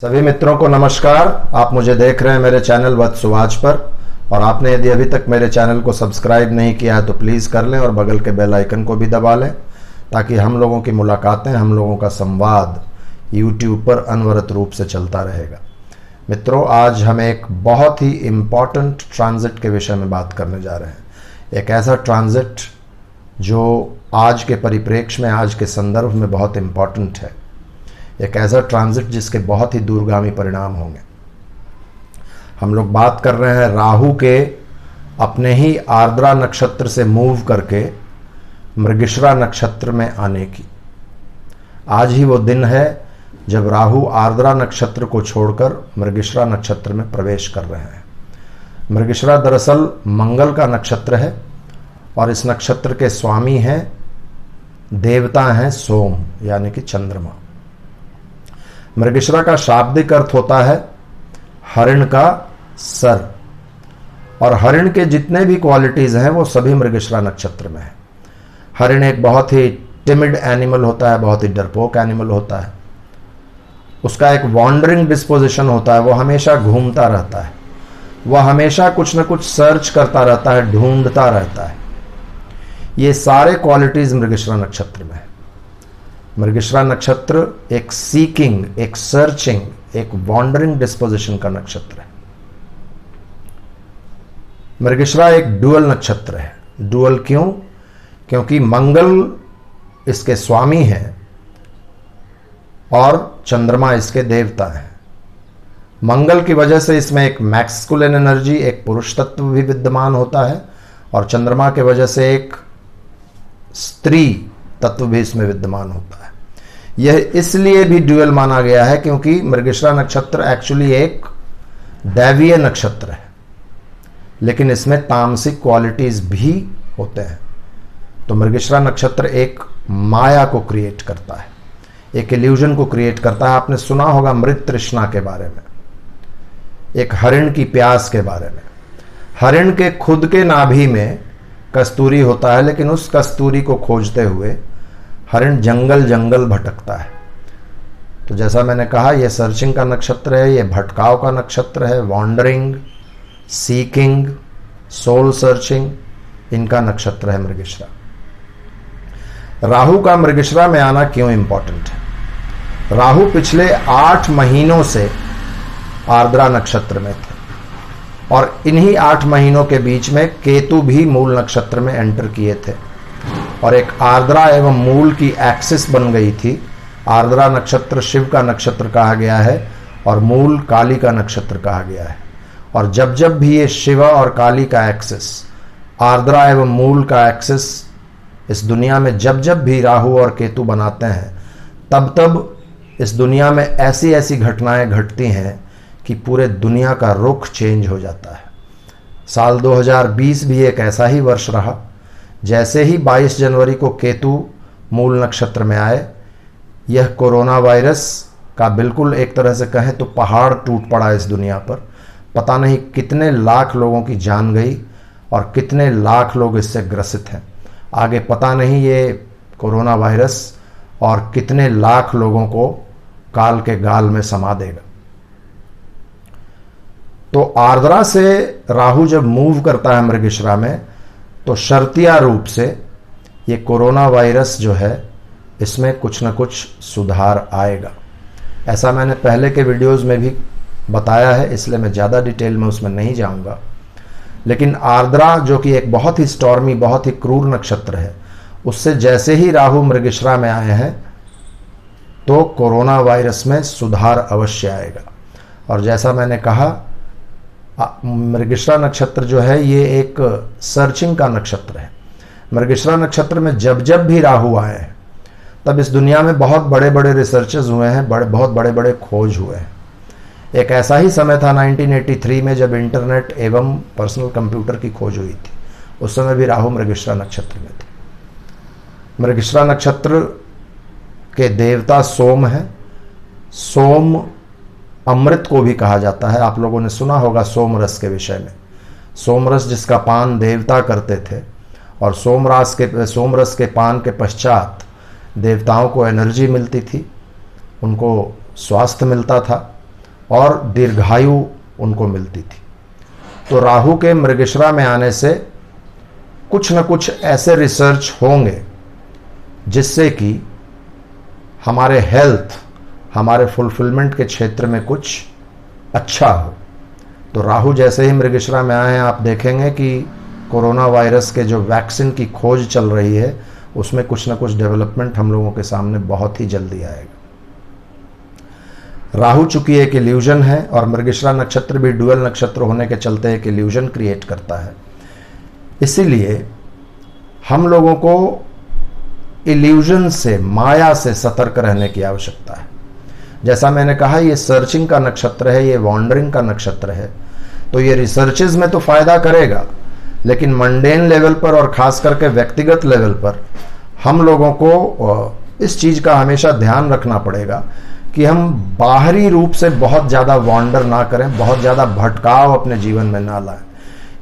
सभी मित्रों को नमस्कार। आप मुझे देख रहे हैं मेरे चैनल वत्सुवाच पर, और आपने यदि अभी तक मेरे चैनल को सब्सक्राइब नहीं किया है तो प्लीज़ कर लें और बगल के बेल आइकन को भी दबा लें, ताकि हम लोगों की मुलाकातें, हम लोगों का संवाद YouTube पर अनवरत रूप से चलता रहेगा। मित्रों, आज हम एक बहुत ही इम्पॉर्टेंट ट्रांजिट के विषय में बात करने जा रहे हैं। एक ऐसा ट्रांजिट जो आज के परिप्रेक्ष्य में, आज के संदर्भ में बहुत इम्पॉर्टेंट है। एक ऐसा ट्रांजिट जिसके बहुत ही दूरगामी परिणाम होंगे। हम लोग बात कर रहे हैं राहु के अपने ही आर्द्रा नक्षत्र से मूव करके मृगशिरा नक्षत्र में आने की। आज ही वो दिन है जब राहु आर्द्रा नक्षत्र को छोड़कर मृगशिरा नक्षत्र में प्रवेश कर रहे हैं। मृगशिरा दरअसल मंगल का नक्षत्र है और इस नक्षत्र के स्वामी हैं, देवता हैं सोम, यानी कि चंद्रमा। मृगशिरा का शाब्दिक अर्थ होता है हरिण का सर, और हरिण के जितने भी क्वालिटीज हैं वो सभी मृगशिरा नक्षत्र में है। हरिण एक बहुत ही टिमिड एनिमल होता है, बहुत ही डरपोक एनिमल होता है। उसका एक वॉन्डरिंग डिस्पोजिशन होता है, वो हमेशा घूमता रहता है, वह हमेशा कुछ न कुछ सर्च करता रहता है, ढूंढता रहता है। ये सारे क्वालिटीज मृगशिरा नक्षत्र में है। मृगशिरा नक्षत्र एक सीकिंग, एक सर्चिंग, एक वॉन्डरिंग डिस्पोजिशन का नक्षत्र है। मृगशिरा एक डुअल नक्षत्र है। डुअल क्यों? क्योंकि मंगल इसके स्वामी हैं और चंद्रमा इसके देवता हैं। मंगल की वजह से इसमें एक मैस्कुलिन एनर्जी, एक पुरुष तत्व भी विद्यमान होता है, और चंद्रमा के वजह से एक स्त्री तत्व भी इसमें विद्यमान होता है। यह इसलिए भी ड्यूअल माना गया है क्योंकि मृगशिरा नक्षत्र एक्चुअली एक दैवीय नक्षत्र है, लेकिन इसमें तामसिक क्वालिटीज भी होते हैं। तो मृगशिरा नक्षत्र एक माया को क्रिएट करता है, एक इल्यूजन को क्रिएट करता है। आपने सुना होगा मृत तृष्णा के बारे में, एक हरिण की प्यास के बारे में। हरिण के खुद के नाभि में कस्तूरी होता है, लेकिन उस कस्तूरी को खोजते हुए हरिण जंगल जंगल भटकता है। तो जैसा मैंने कहा, यह सर्चिंग का नक्षत्र है, यह भटकाव का नक्षत्र है, वॉन्डरिंग, सीकिंग, सोल सर्चिंग, इनका नक्षत्र है मृगशिरा। राहु का मृगशिरा में आना क्यों इंपॉर्टेंट है? राहु पिछले 8 महीनों से आर्द्रा नक्षत्र में थे, और इन्हीं 8 महीनों के बीच में केतु भी मूल नक्षत्र में एंटर किए थे, और एक आर्द्रा एवं मूल की एक्सिस बन गई थी। आर्द्रा नक्षत्र शिव का नक्षत्र कहा गया है और मूल काली का नक्षत्र कहा गया है। और जब जब भी ये शिव और काली का एक्सिस, आर्द्रा एवं मूल का एक्सिस इस दुनिया में जब जब भी राहु और केतु बनाते हैं, तब तब इस दुनिया में ऐसी ऐसी घटनाएं घटती हैं कि पूरे दुनिया का रुख चेंज हो जाता है। साल 2020 भी एक ऐसा ही वर्ष रहा। जैसे ही 22 जनवरी को केतु मूल नक्षत्र में आए, यह कोरोना वायरस का बिल्कुल एक तरह से कहें तो पहाड़ टूट पड़ा इस दुनिया पर। पता नहीं कितने लाख लोगों की जान गई और कितने लाख लोग इससे ग्रसित हैं। आगे पता नहीं ये कोरोना वायरस और कितने लाख लोगों को काल के गाल में समा देगा। तो आर्द्रा से राहु जब मूव करता है मृगशिरा में, तो शर्तिया रूप से ये कोरोना वायरस जो है, इसमें कुछ न कुछ सुधार आएगा। ऐसा मैंने पहले के वीडियोस में भी बताया है, इसलिए मैं ज़्यादा डिटेल में उसमें नहीं जाऊंगा। लेकिन आर्द्रा जो कि एक बहुत ही स्टॉर्मी, बहुत ही क्रूर नक्षत्र है, उससे जैसे ही राहु मृगशिरा में आए हैं तो कोरोना वायरस में सुधार अवश्य आएगा। और जैसा मैंने कहा, मृगशिरा नक्षत्र जो है ये एक सर्चिंग का नक्षत्र है। मृगशिरा नक्षत्र में जब जब भी राहु आए हैं, तब इस दुनिया में बहुत बड़े बड़े रिसर्चेस हुए हैं, बहुत बड़े बड़े खोज हुए हैं। एक ऐसा ही समय था 1983 में, जब इंटरनेट एवं पर्सनल कंप्यूटर की खोज हुई थी। उस समय भी राहु मृगशिरा नक्षत्र में थे। मृगशिरा नक्षत्र के देवता सोम है। सोम अमृत को भी कहा जाता है। आप लोगों ने सुना होगा सोमरस के विषय में। सोमरस जिसका पान देवता करते थे, और सोमरस के पान के पश्चात देवताओं को एनर्जी मिलती थी, उनको स्वास्थ्य मिलता था। और दीर्घायु उनको मिलती थी। तो राहु के मृगशिरा में आने से कुछ न कुछ ऐसे रिसर्च होंगे जिससे कि हमारे हेल्थ, हमारे फुलफिलमेंट के क्षेत्र में कुछ अच्छा हो। तो राहु जैसे ही मृगशिरा में आए हैं, आप देखेंगे कि कोरोना वायरस के जो वैक्सीन की खोज चल रही है उसमें कुछ ना कुछ डेवलपमेंट हम लोगों के सामने बहुत ही जल्दी आएगा। राहु चूंकि एक इल्यूजन है और मृगशिरा नक्षत्र भी डुअल नक्षत्र होने के चलते एक इल्यूजन क्रिएट करता है, इसीलिए हम लोगों को इल्यूजन से, माया से सतर्क रहने की आवश्यकता है। जैसा मैंने कहा, ये सर्चिंग का नक्षत्र है, ये वॉन्डरिंग का नक्षत्र है, तो ये रिसर्चेज में तो फायदा करेगा, लेकिन मंडेन लेवल पर और खास करके व्यक्तिगत लेवल पर हम लोगों को इस चीज का हमेशा ध्यान रखना पड़ेगा कि हम बाहरी रूप से बहुत ज्यादा वॉन्डर ना करें, बहुत ज्यादा भटकाव अपने जीवन में ना लाएं।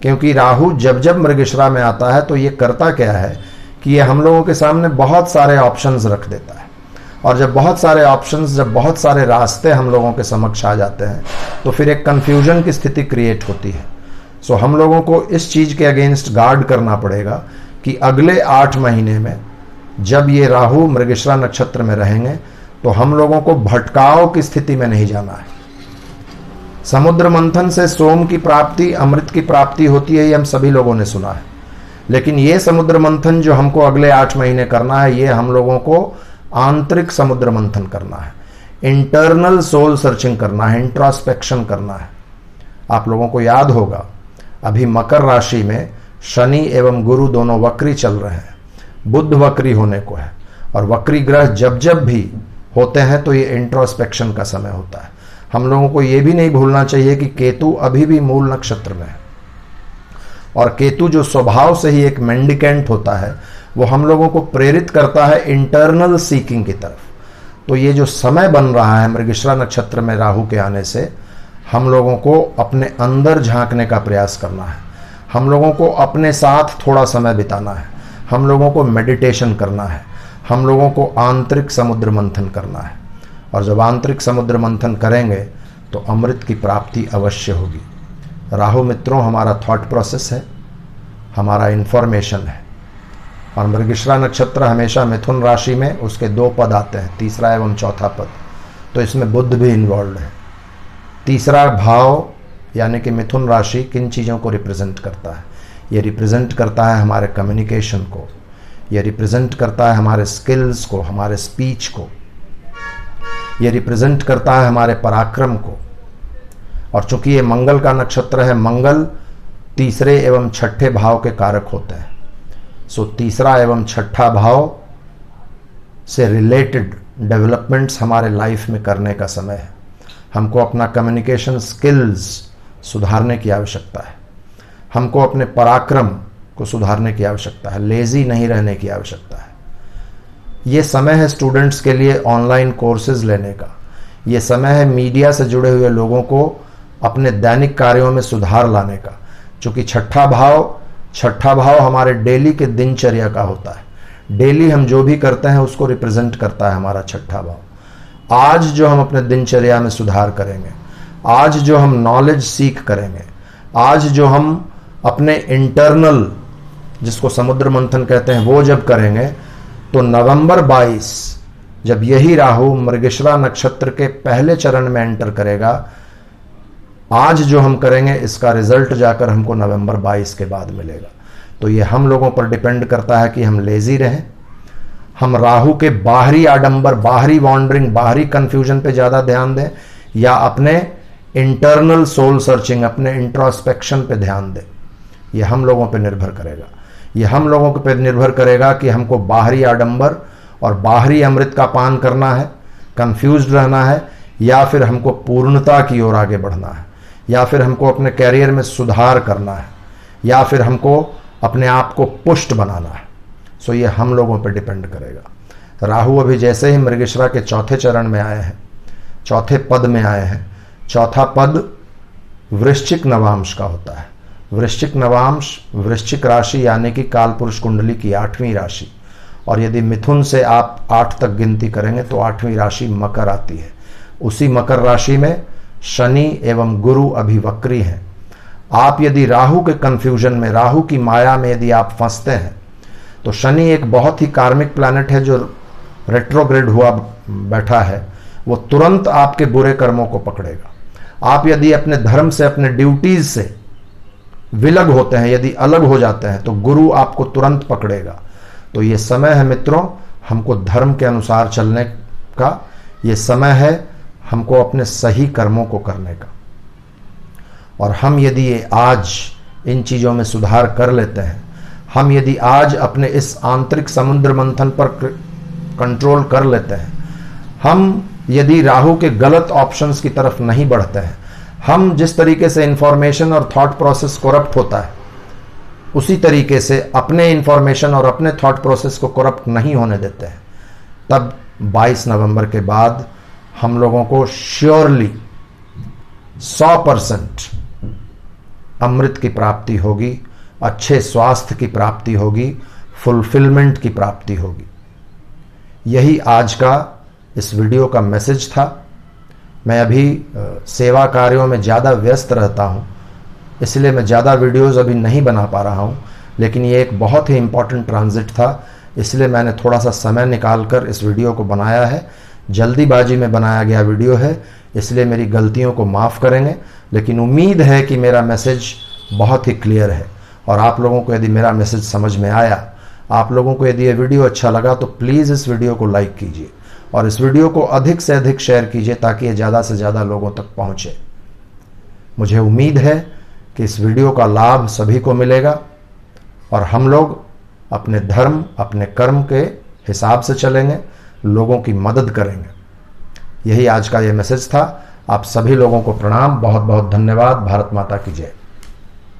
क्योंकि राहु जब जब मृगशिरा में आता है तो ये करता क्या है कि ये हम लोगों के सामने बहुत सारे ऑप्शंस रख देता है, और जब बहुत सारे ऑप्शंस, जब बहुत सारे रास्ते हम लोगों के समक्ष आ जाते हैं तो फिर एक कंफ्यूजन की स्थिति क्रिएट होती है। सो हम लोगों को इस चीज के अगेंस्ट गार्ड करना पड़ेगा कि अगले 8 महीने में जब ये राहु मृगशिरा नक्षत्र में रहेंगे तो हम लोगों को भटकाव की स्थिति में नहीं जाना है। समुद्र मंथन से सोम की प्राप्ति, अमृत की प्राप्ति होती है, ये हम सभी लोगों ने सुना है, लेकिन ये समुद्र मंथन जो हमको अगले 8 महीने करना है, ये हम लोगों को आंतरिक समुद्र मंथन करना है, इंटरनल सोल सर्चिंग करना है, इंट्रोस्पेक्शन करना है। आप लोगों को याद होगा अभी मकर राशि में शनि एवं गुरु दोनों वक्री चल रहे हैं, बुध वक्री होने को है, और वक्री ग्रह जब जब भी होते हैं तो ये इंट्रोस्पेक्शन का समय होता है। हम लोगों को ये भी नहीं भूलना चाहिए कि केतु अभी भी मूल नक्षत्र में है, और केतु जो स्वभाव से ही एक मेंडिकेंट होता है वो हम लोगों को प्रेरित करता है इंटरनल सीकिंग की तरफ। तो ये जो समय बन रहा है मृगशिरा नक्षत्र में राहु के आने से, हम लोगों को अपने अंदर झांकने का प्रयास करना है, हम लोगों को अपने साथ थोड़ा समय बिताना है, हम लोगों को मेडिटेशन करना है, हम लोगों को आंतरिक समुद्र मंथन करना है। और जब आंतरिक समुद्र मंथन करेंगे तो अमृत की प्राप्ति अवश्य होगी। राहु मित्रों हमारा थॉट प्रोसेस है, हमारा इंफॉर्मेशन है, और मृगशिरा नक्षत्र हमेशा मिथुन राशि में उसके 2 पद आते हैं, तीसरा एवं चौथा पद, तो इसमें बुध भी इन्वॉल्व है। तीसरा भाव यानी कि मिथुन राशि किन चीज़ों को रिप्रेजेंट करता है? ये रिप्रेजेंट करता है हमारे कम्युनिकेशन को, ये रिप्रेजेंट करता है हमारे स्किल्स को, हमारे स्पीच को, ये रिप्रेजेंट करता है हमारे पराक्रम को। और चूंकि ये मंगल का नक्षत्र है, मंगल तीसरे एवं छठे भाव के कारक होते हैं। सो तीसरा एवं छठा भाव से रिलेटेड डेवलपमेंट्स हमारे लाइफ में करने का समय है। हमको अपना कम्युनिकेशन स्किल्स सुधारने की आवश्यकता है, हमको अपने पराक्रम को सुधारने की आवश्यकता है, लेजी नहीं रहने की आवश्यकता है। ये समय है स्टूडेंट्स के लिए ऑनलाइन कोर्सेज लेने का, ये समय है मीडिया से जुड़े हुए लोगों को अपने दैनिक कार्यों में सुधार लाने का। चूंकि छठा भाव हमारे डेली के दिनचर्या का होता है, डेली हम जो भी करते हैं उसको रिप्रेजेंट करता है हमारा छठा भाव। आज जो हम अपने दिनचर्या में सुधार करेंगे, आज जो हम नॉलेज सीख करेंगे, आज जो हम अपने इंटरनल, जिसको समुद्र मंथन कहते हैं, वो जब करेंगे तो नवंबर 22 जब यही राहु मृगशिरा नक्षत्र के पहले चरण में एंटर करेगा, आज जो हम करेंगे इसका रिजल्ट जाकर हमको नवंबर 22 के बाद मिलेगा। तो ये हम लोगों पर डिपेंड करता है कि हम लेजी रहें, हम राहु के बाहरी आडंबर, बाहरी वॉन्डरिंग, बाहरी कंफ्यूजन पे ज्यादा ध्यान दें, या अपने इंटरनल सोल सर्चिंग, अपने इंट्रोस्पेक्शन पे ध्यान दें। ये हम लोगों पे निर्भर करेगा। ये हम लोगों पे निर्भर करेगा कि हमको बाहरी आडंबर और बाहरी अमृत का पान करना है, कंफ्यूज्ड रहना है, या फिर हमको पूर्णता की ओर आगे बढ़ना है, या फिर हमको अपने कैरियर में सुधार करना है, या फिर हमको अपने आप को पुष्ट बनाना है। सो ये हम लोगों पर डिपेंड करेगा। राहु अभी जैसे ही मृगशिरा के चौथे चरण में आए हैं, चौथे पद में आए हैं, चौथा पद वृश्चिक नवांश का होता है। वृश्चिक नवांश वृश्चिक राशि यानी कि कालपुरुष कुंडली की 8वीं राशि, और यदि मिथुन से आप 8 तक गिनती करेंगे तो 8वीं राशि मकर आती है। उसी मकर राशि में शनि एवं गुरु अभी वक्री हैं। आप यदि राहु के कंफ्यूजन में, राहु की माया में यदि आप फंसते हैं, तो शनि एक बहुत ही कार्मिक प्लैनेट है जो रेट्रोग्रेड हुआ बैठा है, वो तुरंत आपके बुरे कर्मों को पकड़ेगा। आप यदि अपने धर्म से, अपने ड्यूटीज से विलग होते हैं, यदि अलग हो जाते हैं, तो गुरु आपको तुरंत पकड़ेगा। तो ये समय है मित्रों हमको धर्म के अनुसार चलने का, ये समय है हमको अपने सही कर्मों को करने का। और हम यदि आज इन चीजों में सुधार कर लेते हैं, हम यदि आज अपने इस आंतरिक समुद्र मंथन पर कंट्रोल कर लेते हैं, हम यदि राहु के गलत ऑप्शंस की तरफ नहीं बढ़ते हैं, हम जिस तरीके से इंफॉर्मेशन और थॉट प्रोसेस करप्ट होता है, उसी तरीके से अपने इंफॉर्मेशन और अपने थॉट प्रोसेस को करप्ट नहीं होने देते हैं, तब 22 नवंबर के बाद हम लोगों को श्योरली 100% अमृत की प्राप्ति होगी, अच्छे स्वास्थ्य की प्राप्ति होगी, फुलफिलमेंट की प्राप्ति होगी। यही आज का इस वीडियो का मैसेज था। मैं अभी सेवा कार्यों में ज़्यादा व्यस्त रहता हूँ, इसलिए मैं ज़्यादा वीडियोज़ अभी नहीं बना पा रहा हूँ, लेकिन ये एक बहुत ही इम्पॉर्टेंट ट्रांजिट था, इसलिए मैंने थोड़ा सा समय निकालकर इस वीडियो को बनाया है। जल्दीबाजी में बनाया गया वीडियो है, इसलिए मेरी गलतियों को माफ़ करेंगे, लेकिन उम्मीद है कि मेरा मैसेज बहुत ही क्लियर है। और आप लोगों को यदि मेरा मैसेज समझ में आया, आप लोगों को यदि ये वीडियो अच्छा लगा, तो प्लीज़ इस वीडियो को लाइक कीजिए और इस वीडियो को अधिक से अधिक शेयर कीजिए, ताकि ये ज़्यादा से ज़्यादा लोगों तक पहुँचे। मुझे उम्मीद है कि इस वीडियो का लाभ सभी को मिलेगा और हम लोग अपने धर्म, अपने कर्म के हिसाब से चलेंगे, लोगों की मदद करेंगे। यही आज का ये मैसेज था। आप सभी लोगों को प्रणाम, बहुत बहुत धन्यवाद। भारत माता की जय।